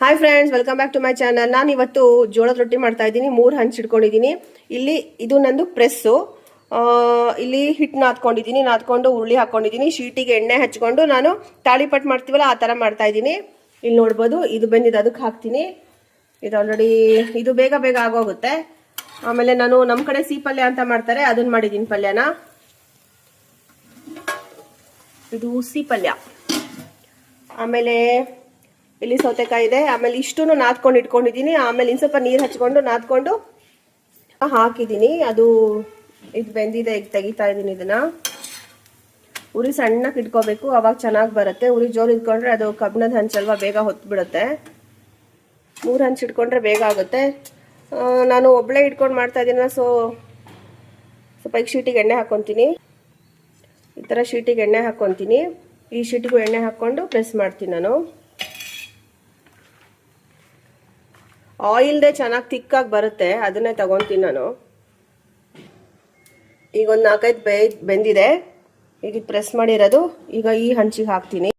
Hi friends, welcome back to my channel. ನಾನು ಇವತ್ತು ಜೋಳದ ರೊಟ್ಟಿ ಮಾಡ್ತಾ ಇದ್ದೀನಿ. 3 ಹಂಚು ಇಟ್ಕೊಂಡಿದ್ದೀನಿ. ಇಲ್ಲಿ ಇದು ನಂದು ಪ್ರೆಸ್ಸು. ಇಲ್ಲಿ ಹಿಟ್ಟು ನಾದ್ಕೊಂಡು ಉರುಳಿ ಹಾಕೊಂಡಿದ್ದೀನಿ. ಶೀಟಿಗೆ ಎಣ್ಣೆ ಹಚ್ಕೊಂಡು ನಾನು ತಾಳಿಪಟ್ಟು ಮಾಡ್ತೀವಲ್ಲ ಆ ಥರ ಮಾಡ್ತಾ ಇದ್ದೀನಿ. ಇಲ್ಲಿ ನೋಡ್ಬೋದು, ಇದು ಬೆಂದಿದೆ, ಅದಕ್ಕೆ ಹಾಕ್ತೀನಿ. ಇದು ಆಲ್ರೆಡಿ ಇದು ಬೇಗ ಬೇಗ ಆಗೋಗುತ್ತೆ. ಆಮೇಲೆ ನಾನು ನಮ್ಮ ಕಡೆ ಪಲ್ಯ ಅಂತ ಮಾಡ್ತಾರೆ, ಅದನ್ನ ಮಾಡಿದ್ದೀನಿ ಪಲ್ಯನ. ಇದು ಪಲ್ಯ. ಆಮೇಲೆ ಇಲ್ಲಿ ಸೌತೆಕಾಯಿ ಇದೆ. ಆಮೇಲೆ ಇಷ್ಟು ನಾದ್ಕೊಂಡು ಇಟ್ಕೊಂಡಿದ್ದೀನಿ. ಆಮೇಲೆ ಇನ್ನು ಸ್ವಲ್ಪ ನೀರು ಹಚ್ಕೊಂಡು ನಾದ್ಕೊಂಡು ಹಾಕಿದ್ದೀನಿ. ಅದು ಇದು ಬೆಂದಿದೆ, ಈಗ ತೆಗಿತಾ ಇದ್ದೀನಿ. ಇದನ್ನ ಉರಿ ಸಣ್ಣಕ್ಕೆ ಇಟ್ಕೋಬೇಕು, ಅವಾಗ ಚೆನ್ನಾಗಿ ಬರುತ್ತೆ. ಉರಿ ಜೋರು ಇಟ್ಕೊಂಡ್ರೆ ಅದು ಕಬ್ಬಿಣದ ಹಂಚಲ್ವಾ, ಬೇಗ ಹೊತ್ತು ಬಿಡುತ್ತೆ. 3 ಹಂಚು ಇಟ್ಕೊಂಡ್ರೆ ಬೇಗ ಆಗುತ್ತೆ. ನಾನು ಒಬ್ಬಳೇ ಇಟ್ಕೊಂಡು ಮಾಡ್ತಾ ಇದ್ದೀನ, ಸ್ವಲ್ಪ ಈಗ ಶೀಟಿಗೆ ಎಣ್ಣೆ ಹಾಕ್ಕೊತೀನಿ. ಈ ಥರ ಶೀಟಿಗೆ ಎಣ್ಣೆ ಹಾಕ್ಕೊತೀನಿ. ಈ ಶೀಟಿಗೂ ಎಣ್ಣೆ ಹಾಕ್ಕೊಂಡು ಪ್ರೆಸ್ ಮಾಡ್ತೀನಿ. ನಾನು ಆಯಿಲ್ದೇ ಚೆನ್ನಾಗಿ ತಿಕ್ಕಾಗಿ ಬರುತ್ತೆ, ಅದನ್ನೇ ತಗೊತೀನಿ ನಾನು. ಈಗ ಒಂದು 4-5 ಬೆಂದಿದೆ. ಈಗ ಪ್ರೆಸ್ ಮಾಡಿರೋದು ಈಗ ಈ ಹಂಚಿಗೆ ಹಾಕ್ತೀನಿ.